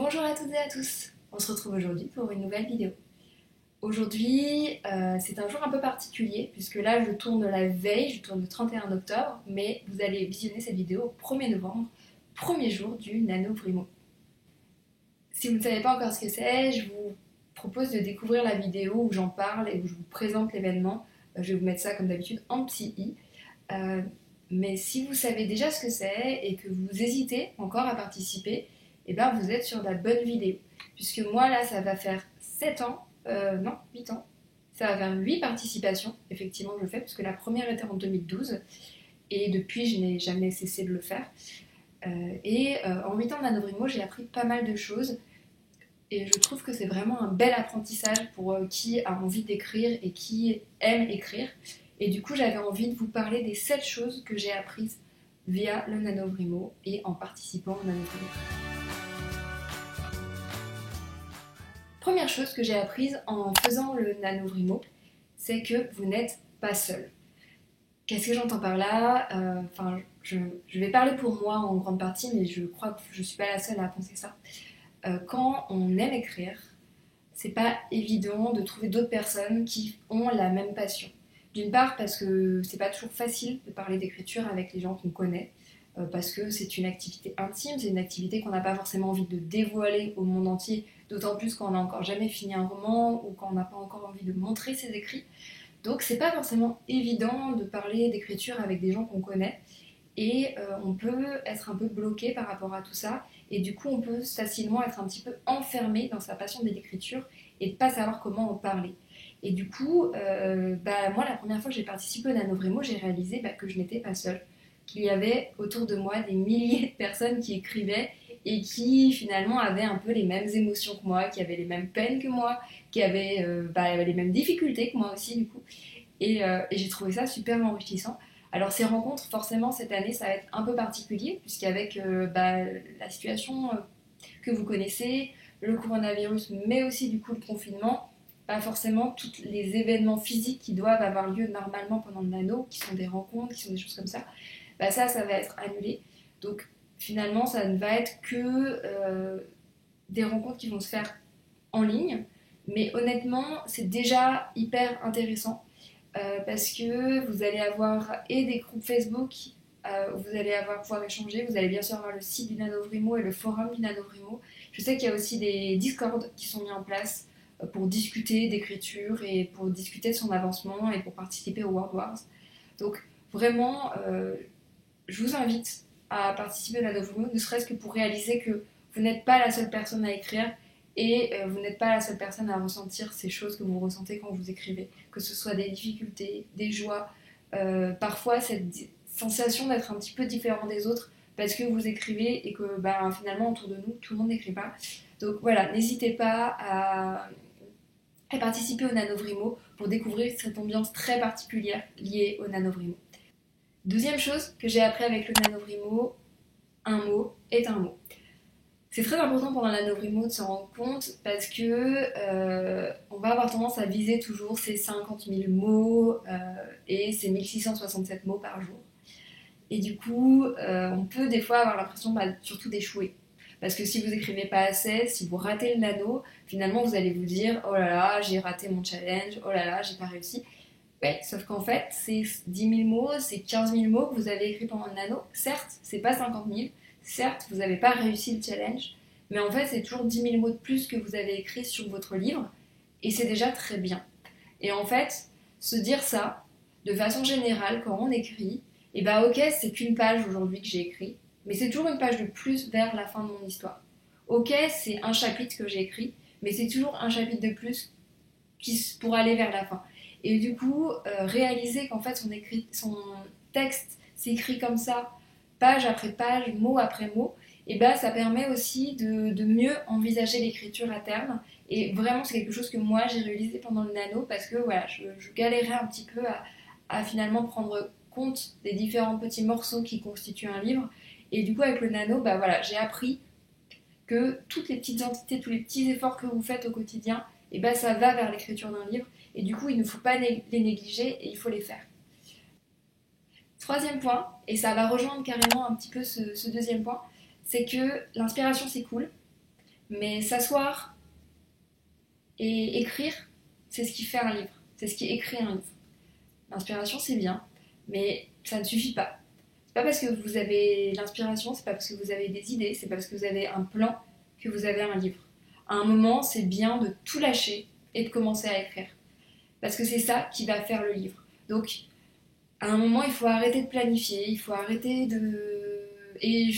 Bonjour à toutes et à tous, on se retrouve aujourd'hui pour une nouvelle vidéo. Aujourd'hui, c'est un jour un peu particulier puisque là je tourne la veille, je tourne le 31 octobre, mais vous allez visionner cette vidéo au 1er novembre, premier jour du NaNoWriMo. Si vous ne savez pas encore ce que c'est, je vous propose de découvrir la vidéo où j'en parle et où je vous présente l'événement. Je vais vous mettre ça comme d'habitude en petit i. Mais si vous savez déjà ce que c'est et que vous hésitez encore à participer, et bien vous êtes sur la bonne vidéo. Puisque moi là ça va faire 7 ans, non 8 ans, ça va faire 8 participations, effectivement je le fais, parce que la première était en 2012, et depuis je n'ai jamais cessé de le faire. En 8 ans de NaNoWriMo, j'ai appris pas mal de choses, et je trouve que c'est vraiment un bel apprentissage pour qui a envie d'écrire et qui aime écrire. Et du coup j'avais envie de vous parler des 7 choses que j'ai apprises via le NaNoWriMo et en participant au NaNoWriMo. Première chose que j'ai apprise en faisant le NaNoWriMo, c'est que vous n'êtes pas seul. Qu'est-ce que j'entends par là? Je vais parler pour moi en grande partie, mais je crois que je ne suis pas la seule à penser ça. Quand on aime écrire, c'est pas évident de trouver d'autres personnes qui ont la même passion. D'une part parce que c'est pas toujours facile de parler d'écriture avec les gens qu'on connaît, parce que c'est une activité intime, c'est une activité qu'on n'a pas forcément envie de dévoiler au monde entier, d'autant plus quand on n'a encore jamais fini un roman ou quand on n'a pas encore envie de montrer ses écrits. Donc c'est pas forcément évident de parler d'écriture avec des gens qu'on connaît, et on peut être un peu bloqué par rapport à tout ça, et du coup on peut facilement être un petit peu enfermé dans sa passion de l'écriture et de pas savoir comment en parler. Et du coup, moi la première fois que j'ai participé au NaNoWriMo, j'ai réalisé que je n'étais pas seule, qu'il y avait autour de moi des milliers de personnes qui écrivaient et qui finalement avaient un peu les mêmes émotions que moi, qui avaient les mêmes peines que moi, qui avaient les mêmes difficultés que moi aussi du coup. Et j'ai trouvé ça super enrichissant. Alors ces rencontres, forcément, cette année, ça va être un peu particulier, puisqu'avec la situation que vous connaissez, le coronavirus, mais aussi du coup le confinement, pas forcément tous les événements physiques qui doivent avoir lieu normalement pendant le nano, qui sont des rencontres, qui sont des choses comme ça, ça va être annulé. Donc finalement, ça ne va être que des rencontres qui vont se faire en ligne, mais honnêtement, c'est déjà hyper intéressant parce que vous allez avoir et des groupes Facebook où vous allez pouvoir échanger, vous allez bien sûr avoir le site du NaNoWriMo et le forum du NaNoWriMo. Je sais qu'il y a aussi des Discord qui sont mis en place pour discuter d'écriture et pour discuter de son avancement et pour participer aux Word Wars. Donc vraiment, je vous invite à participer au NaNoWriMo, ne serait-ce que pour réaliser que vous n'êtes pas la seule personne à écrire et vous n'êtes pas la seule personne à ressentir ces choses que vous ressentez quand vous écrivez, que ce soit des difficultés, des joies, parfois cette sensation d'être un petit peu différent des autres parce que vous écrivez et que finalement autour de nous tout le monde n'écrit pas. Donc voilà, n'hésitez pas à participer au NaNoWriMo pour découvrir cette ambiance très particulière liée au NaNoWriMo. Deuxième chose que j'ai appris avec le NaNoWriMo, un mot est un mot. C'est très important pendant la NaNoWriMo de s'en rendre compte parce que on va avoir tendance à viser toujours ces 50 000 mots et ces 1667 mots par jour. Et du coup, on peut des fois avoir l'impression surtout d'échouer. Parce que si vous écrivez pas assez, si vous ratez le nano, finalement vous allez vous dire « Oh là là, j'ai raté mon challenge, oh là là, j'ai pas réussi ». Ouais, sauf qu'en fait, c'est 10 000 mots, c'est 15 000 mots que vous avez écrits pendant le nano. Certes, c'est pas 50 000, certes, vous n'avez pas réussi le challenge, mais en fait, c'est toujours 10 000 mots de plus que vous avez écrits sur votre livre, et c'est déjà très bien. Et en fait, se dire ça, de façon générale, quand on écrit, ok, c'est qu'une page aujourd'hui que j'ai écrit, mais c'est toujours une page de plus vers la fin de mon histoire. Ok, c'est un chapitre que j'ai écrit, mais c'est toujours un chapitre de plus pour aller vers la fin. Et du coup, réaliser qu'en fait son texte s'écrit comme ça, page après page, mot après mot, ça permet aussi de mieux envisager l'écriture à terme. Et vraiment, c'est quelque chose que moi j'ai réalisé pendant le nano parce que voilà, je galérais un petit peu à finalement prendre compte des différents petits morceaux qui constituent un livre. Et du coup, avec le nano, j'ai appris que toutes les petites entités, tous les petits efforts que vous faites au quotidien, ça va vers l'écriture d'un livre. Et du coup, il ne faut pas les négliger et il faut les faire. Troisième point, et ça va rejoindre carrément un petit peu ce deuxième point, c'est que l'inspiration c'est cool, Mais s'asseoir et écrire, c'est ce qui fait un livre. C'est ce qui écrit un livre. L'inspiration, c'est bien, mais ça ne suffit pas. C'est pas parce que vous avez l'inspiration, c'est pas parce que vous avez des idées, c'est pas parce que vous avez un plan que vous avez un livre. À un moment, c'est bien de tout lâcher et de commencer à écrire. Parce que c'est ça qui va faire le livre. Donc, à un moment, il faut arrêter de planifier, il faut arrêter de... Et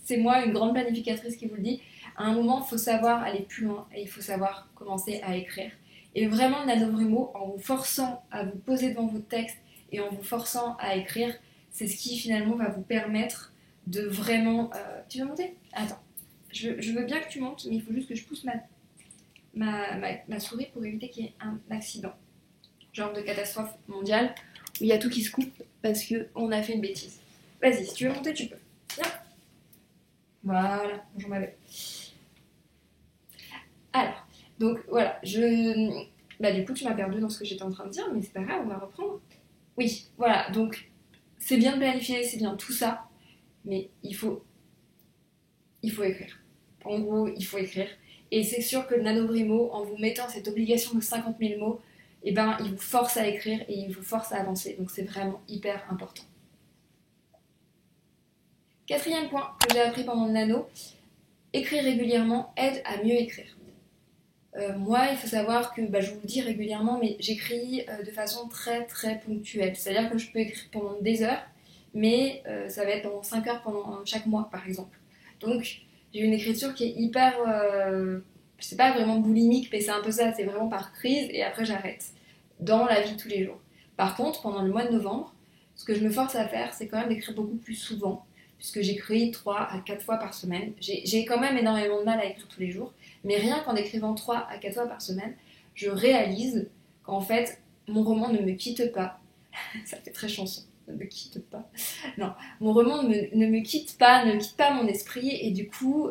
c'est moi, une grande planificatrice qui vous le dit, à un moment, il faut savoir aller plus loin et il faut savoir commencer à écrire. Et vraiment, le NaNoWriMo, en vous forçant à vous poser devant votre texte et en vous forçant à écrire, c'est ce qui finalement va vous permettre de vraiment... Tu veux monter? Attends, je veux bien que tu montes, mais il faut juste que je pousse ma souris pour éviter qu'il y ait un accident. Genre de catastrophe mondiale où il y a tout qui se coupe parce qu'on a fait une bêtise. Vas-y, si tu veux monter, tu peux. Viens. Voilà, bonjour ma belle. Alors, donc voilà, Bah du coup, tu m'as perdu dans ce que j'étais en train de dire, mais c'est pas grave, on va reprendre. Oui, voilà, donc c'est bien de planifier, c'est bien tout ça, mais il faut écrire. En gros, il faut écrire. Et c'est sûr que le NaNoWriMo, en vous mettant cette obligation de 50 000 mots, eh ben, il vous force à écrire et il vous force à avancer. Donc c'est vraiment hyper important. Quatrième point que j'ai appris pendant le nano, écrire régulièrement aide à mieux écrire. Moi, il faut savoir que, je vous le dis régulièrement, mais j'écris de façon très très ponctuelle. C'est-à-dire que je peux écrire pendant des heures, mais ça va être pendant 5 heures pendant chaque mois, par exemple. Donc, j'ai une écriture qui est hyper... c'est pas vraiment boulimique, mais c'est un peu ça, c'est vraiment par crise, et après j'arrête. Dans la vie de tous les jours. Par contre, pendant le mois de novembre, ce que je me force à faire, c'est quand même d'écrire beaucoup plus souvent, puisque j'écris 3 à 4 fois par semaine. J'ai quand même énormément de mal à écrire tous les jours, mais rien qu'en écrivant 3 à 4 fois par semaine, je réalise qu'en fait, mon roman ne me quitte pas. Ça fait très chanson, ne me quitte pas. Non, mon roman ne me quitte pas, ne quitte pas mon esprit, et du coup,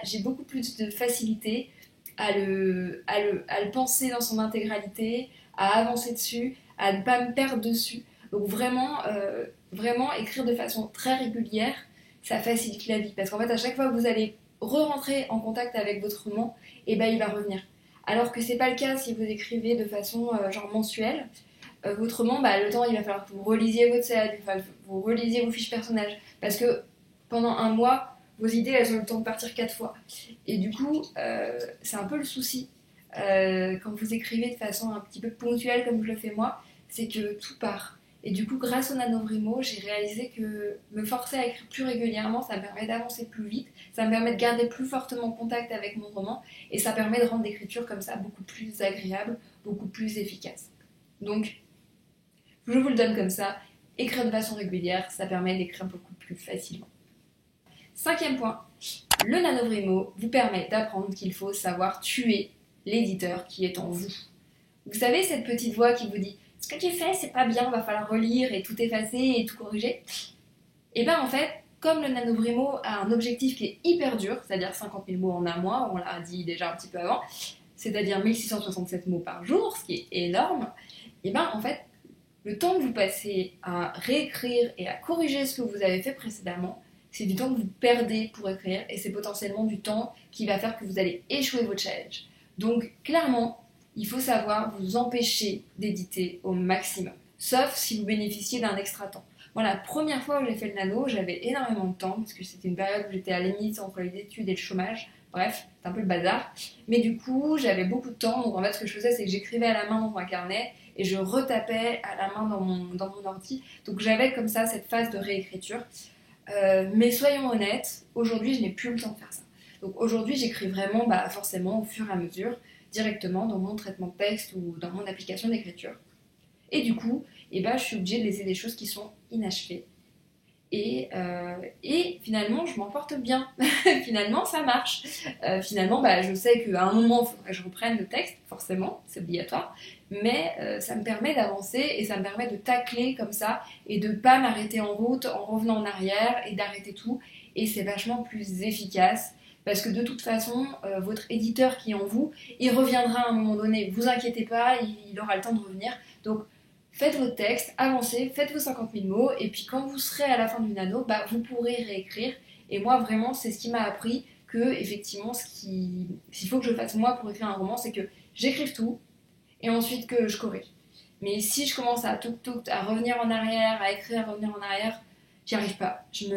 j'ai beaucoup plus de facilité à le penser dans son intégralité, à avancer dessus, à ne pas me perdre dessus. Donc vraiment écrire de façon très régulière, ça facilite la vie. Parce qu'en fait, à chaque fois que vous allez re-rentrer en contact avec votre roman, et il va revenir. Alors que c'est pas le cas si vous écrivez de façon genre mensuelle. Votre roman, le temps, il va falloir que vous relisiez votre scène, vous relisiez vos fiches personnages. Parce que pendant un mois, vos idées, elles ont le temps de partir 4 fois. Et du coup, c'est un peu le souci. Quand vous écrivez de façon un petit peu ponctuelle comme je le fais moi, c'est que tout part. Et du coup, grâce au NaNoWriMo, j'ai réalisé que me forcer à écrire plus régulièrement, ça me permet d'avancer plus vite, ça me permet de garder plus fortement contact avec mon roman, et ça permet de rendre l'écriture comme ça beaucoup plus agréable, beaucoup plus efficace. Donc, je vous le donne comme ça, écrire de façon régulière, ça permet d'écrire beaucoup plus facilement. Cinquième point, le NaNoWriMo vous permet d'apprendre qu'il faut savoir tuer l'éditeur qui est en vous. Vous savez, cette petite voix qui vous dit « Ce que tu fais, c'est pas bien, va falloir relire et tout effacer et tout corriger ». Et en fait, comme le NaNoWriMo a un objectif qui est hyper dur, c'est-à-dire 50 000 mots en un mois, on l'a dit déjà un petit peu avant, c'est-à-dire 1667 mots par jour, ce qui est énorme, en fait, le temps que vous passez à réécrire et à corriger ce que vous avez fait précédemment, c'est du temps que vous perdez pour écrire et c'est potentiellement du temps qui va faire que vous allez échouer votre challenge. Donc clairement, il faut savoir vous empêcher d'éditer au maximum, sauf si vous bénéficiez d'un extra temps. Moi, la première fois où j'ai fait le nano, j'avais énormément de temps parce que c'était une période où j'étais à la limite entre les études et le chômage. Bref, c'est un peu le bazar. Mais du coup, j'avais beaucoup de temps. Donc en fait, ce que je faisais, c'est que j'écrivais à la main dans un carnet et je retapais à la main dans mon ordi. Donc j'avais comme ça cette phase de réécriture. Mais soyons honnêtes, aujourd'hui, je n'ai plus le temps de faire ça. Donc aujourd'hui, j'écris vraiment forcément au fur et à mesure, directement dans mon traitement de texte ou dans mon application d'écriture. Et du coup, je suis obligée de laisser des choses qui sont inachevées. Et finalement, je m'en porte bien. Finalement, ça marche. Finalement, je sais qu'à un moment, il faudrait que je reprenne le texte, forcément, c'est obligatoire. Mais ça me permet d'avancer et ça me permet de tacler comme ça et de ne pas m'arrêter en route en revenant en arrière et d'arrêter tout. Et c'est vachement plus efficace parce que de toute façon, votre éditeur qui est en vous, il reviendra à un moment donné. Vous inquiétez pas, il aura le temps de revenir. Donc, faites votre texte, avancez, faites vos 50 000 mots, et puis quand vous serez à la fin du nano, vous pourrez réécrire. Et moi, vraiment, c'est ce qui m'a appris que effectivement s'il faut que je fasse moi pour écrire un roman, c'est que j'écrive tout et ensuite que je corrige. Mais si je commence à à revenir en arrière, à écrire, à revenir en arrière, j'y arrive pas. Je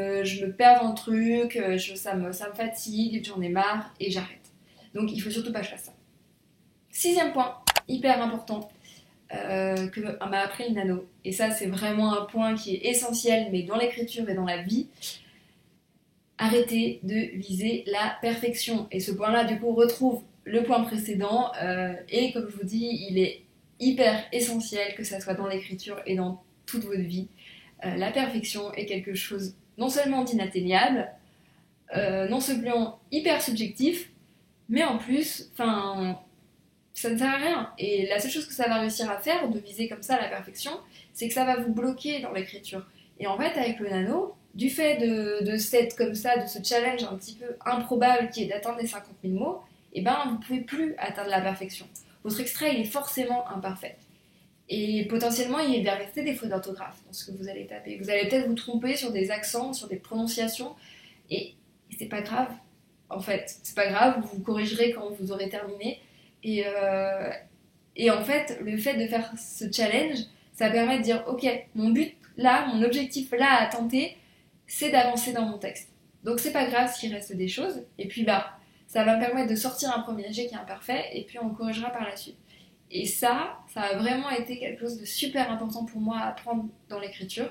me perds dans le truc, ça me fatigue, j'en ai marre et j'arrête. Donc il faut surtout pas que je fasse ça. 6e point, hyper important, que m'a appris le nano. Et ça, c'est vraiment un point qui est essentiel, mais dans l'écriture et dans la vie. Arrêtez de viser la perfection. Et ce point-là, du coup, retrouve le point précédent. Et comme je vous dis, il est hyper essentiel que ça soit dans l'écriture et dans toute votre vie. La perfection est quelque chose non seulement d'inatteignable, non seulement hyper subjectif, mais en plus, ça ne sert à rien. Et la seule chose que ça va réussir à faire, de viser comme ça la perfection, c'est que ça va vous bloquer dans l'écriture. Et en fait, avec le nano, du fait de comme ça, de ce challenge un petit peu improbable qui est d'atteindre les 50 000 mots, et ben vous ne pouvez plus atteindre la perfection. Votre extrait, il est forcément imparfait. Et potentiellement, il va rester des fautes d'orthographe dans ce que vous allez taper. Vous allez peut-être vous tromper sur des accents, sur des prononciations, et c'est pas grave. En fait, c'est pas grave, vous corrigerez quand vous aurez terminé. Et en fait, le fait de faire ce challenge, ça permet de dire, ok, mon but là, mon objectif là à tenter, c'est d'avancer dans mon texte. Donc c'est pas grave s'il reste des choses, et puis ça va me permettre de sortir un premier jet qui est imparfait, et puis on corrigera par la suite. Et ça a vraiment été quelque chose de super important pour moi à apprendre dans l'écriture,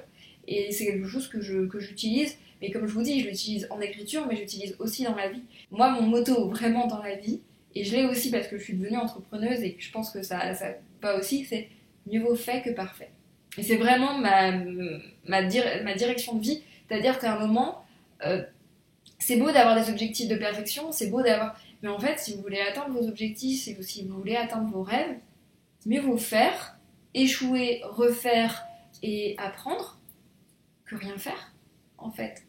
et c'est quelque chose que j'utilise, mais comme je vous dis, je l'utilise en écriture, mais j'utilise aussi dans la vie. Moi, mon motto vraiment dans la vie, et je l'ai aussi parce que je suis devenue entrepreneuse et que je pense que ça va aussi, c'est mieux vaut fait que parfait. Et c'est vraiment ma direction de vie, c'est-à-dire qu'à un moment, c'est beau d'avoir des objectifs de perfection, c'est beau d'avoir... Mais en fait, si vous voulez atteindre vos objectifs, si vous voulez atteindre vos rêves, mieux vaut faire, échouer, refaire et apprendre que rien faire, en fait.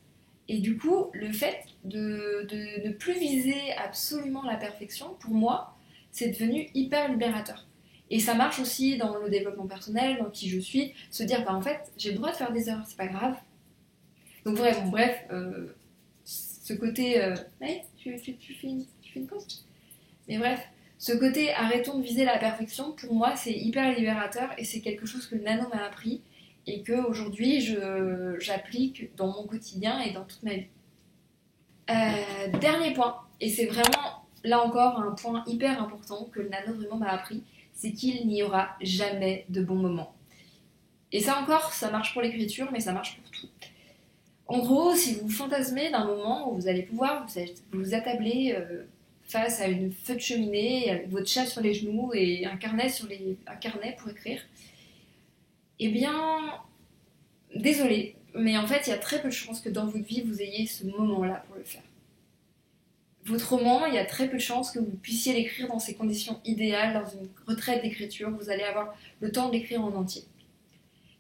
Et du coup, le fait de ne plus viser absolument la perfection, pour moi, c'est devenu hyper libérateur. Et ça marche aussi dans le développement personnel, dans qui je suis, se dire, en fait, j'ai le droit de faire des erreurs, c'est pas grave. Donc bref, ce côté... hey, tu fais une pause. Mais bref, ce côté arrêtons de viser la perfection, pour moi, c'est hyper libérateur et c'est quelque chose que le nano m'a appris et que aujourd'hui j'applique dans mon quotidien et dans toute ma vie. Dernier point, et c'est vraiment là encore un point hyper important que le nano vraiment m'a appris, c'est qu'il n'y aura jamais de bon moment. Et ça encore, ça marche pour l'écriture, mais ça marche pour tout. En gros, si vous fantasmez d'un moment où vous allez pouvoir vous attabler face à une feu de cheminée, avec votre chat sur les genoux et un carnet pour écrire, eh bien, désolé, mais en fait, il y a très peu de chances que dans votre vie, vous ayez ce moment-là pour le faire. Votre roman, il y a très peu de chances que vous puissiez l'écrire dans ces conditions idéales, dans une retraite d'écriture, vous allez avoir le temps de l'écrire en entier.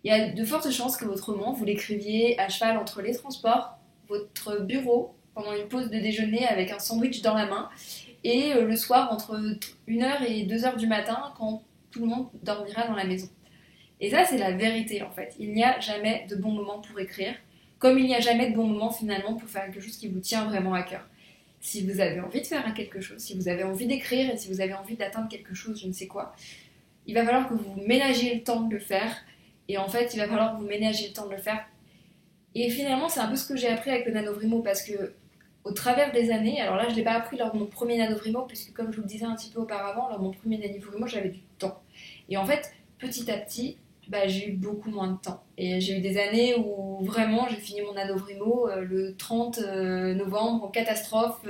Il y a de fortes chances que votre roman, vous l'écriviez à cheval entre les transports, votre bureau, pendant une pause de déjeuner avec un sandwich dans la main, et le soir entre 1h et 2h du matin, quand tout le monde dormira dans la maison. Et ça, c'est la vérité, en fait. Il n'y a jamais de bon moment pour écrire, comme il n'y a jamais de bon moment, finalement, pour faire quelque chose qui vous tient vraiment à cœur. Si vous avez envie de faire quelque chose, si vous avez envie d'écrire, et si vous avez envie d'atteindre quelque chose, je ne sais quoi, il va falloir que vous ménagiez le temps de le faire, et en fait, il va falloir que vous ménagiez le temps de le faire. Et finalement, c'est un peu ce que j'ai appris avec le NaNoWriMo, parce que au travers des années, alors là, je ne l'ai pas appris lors de mon premier NaNoWriMo, puisque comme je vous le disais un petit peu auparavant, lors de mon premier NaNoWriMo, j'avais du temps. Et en fait, petit à petit, j'ai eu beaucoup moins de temps. Et j'ai eu des années où vraiment j'ai fini mon NaNoWriMo le 30 novembre en catastrophe.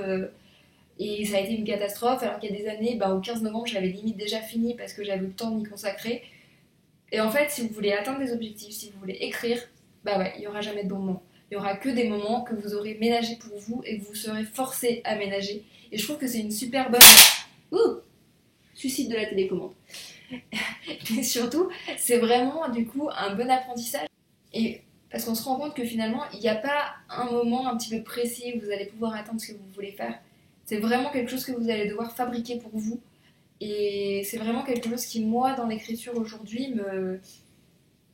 Et ça a été une catastrophe, alors qu'il y a des années, au 15 novembre, j'avais limite déjà fini parce que j'avais eu le temps de m'y consacrer. Et en fait, si vous voulez atteindre des objectifs, si vous voulez écrire, il n'y aura jamais de bons moments. Il n'y aura que des moments que vous aurez ménagés pour vous et que vous serez forcé à ménager. Et je trouve que c'est une super bonne... Suicide de la télécommande. Mais surtout, c'est vraiment du coup un bon apprentissage. Et parce qu'on se rend compte que finalement, il n'y a pas un moment un petit peu précis où vous allez pouvoir atteindre ce que vous voulez faire. C'est vraiment quelque chose que vous allez devoir fabriquer pour vous. Et c'est vraiment quelque chose qui, moi, dans l'écriture aujourd'hui,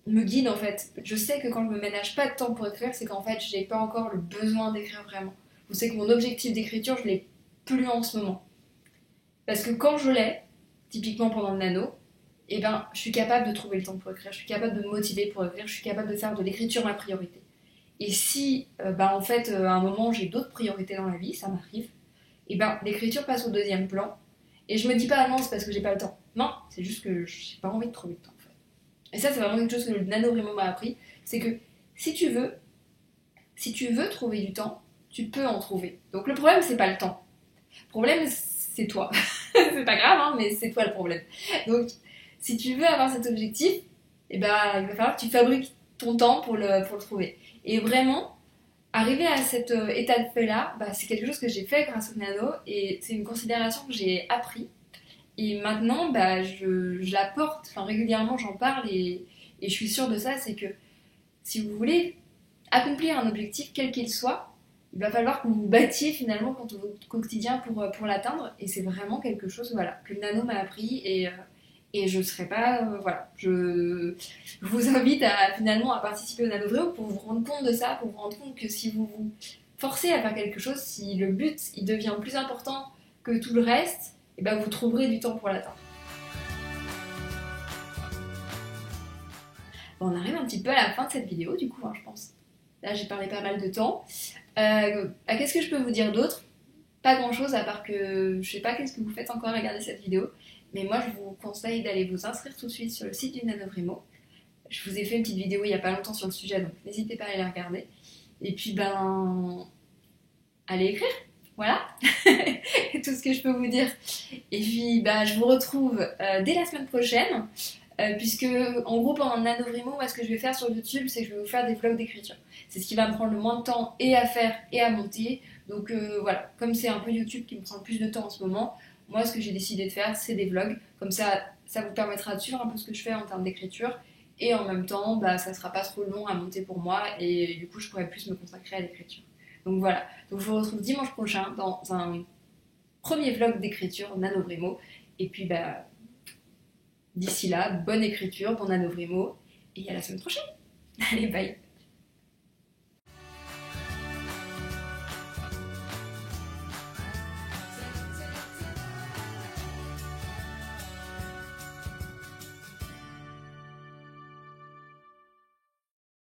me guide en fait. Je sais que quand je me ménage pas de temps pour écrire, c'est qu'en fait, j'ai pas encore le besoin d'écrire vraiment. vous savez que mon objectif d'écriture, je l'ai plus en ce moment. Parce que quand je l'ai, typiquement pendant le nano, eh ben, je suis capable de trouver le temps pour écrire, je suis capable de me motiver pour écrire, je suis capable de faire de l'écriture ma priorité. Et si, en fait, à un moment, j'ai d'autres priorités dans la vie, ça m'arrive, et ben, l'écriture passe au deuxième plan. Et je me dis pas, ah non, c'est parce que j'ai pas le temps. Non, c'est juste que j'ai pas envie de trouver le temps, en fait. Et ça, c'est vraiment quelque chose que le NaNoWriMo m'a appris, c'est que si tu veux trouver du temps, tu peux en trouver. Donc le problème, c'est pas le temps. Le problème, c'est toi. C'est pas grave, hein, mais c'est toi le problème. Donc, si tu veux avoir cet objectif, eh ben, il va falloir que tu fabriques ton temps pour le trouver. Et vraiment, arriver à cet état de fait-là, c'est quelque chose que j'ai fait grâce au nano et c'est une considération que j'ai appris. Et maintenant, je la porte, régulièrement j'en parle et je suis sûre de ça, c'est que si vous voulez accomplir un objectif quel qu'il soit, il va falloir que vous vous battiez finalement contre votre quotidien pour l'atteindre. Et c'est vraiment quelque chose que le nano m'a appris et je ne serais pas... voilà. Je vous invite finalement à participer au NaNoWriMo pour vous rendre compte de ça, pour vous rendre compte que si vous vous forcez à faire quelque chose, si le but il devient plus important que tout le reste, vous trouverez du temps pour l'atteindre. Bon, on arrive un petit peu à la fin de cette vidéo du coup, je pense. Là j'ai parlé pas mal de temps. Qu'est-ce que je peux vous dire d'autre? Pas grand chose à part que je sais pas qu'est-ce que vous faites encore à regarder cette vidéo, mais moi je vous conseille d'aller vous inscrire tout de suite sur le site du NaNoWriMo. Je vous ai fait une petite vidéo il y a pas longtemps sur le sujet, donc n'hésitez pas à aller la regarder. Et puis allez écrire, voilà. C'est tout ce que je peux vous dire. Et puis je vous retrouve dès la semaine prochaine. Puisque en gros pendant le NaNoWriMo, moi ce que je vais faire sur YouTube, c'est que je vais vous faire des vlogs d'écriture. C'est ce qui va me prendre le moins de temps et à faire et à monter. Donc voilà, comme c'est un peu YouTube qui me prend le plus de temps en ce moment, moi ce que j'ai décidé de faire, c'est des vlogs. Comme ça vous permettra de suivre un peu ce que je fais en termes d'écriture. Et en même temps, ça sera pas trop long à monter pour moi et du coup je pourrai plus me consacrer à l'écriture. Donc voilà, donc je vous retrouve dimanche prochain dans un premier vlog d'écriture NaNoWriMo. Et puis d'ici là, bonne écriture, bon NaNoWriMo, et à la semaine prochaine. Allez, bye.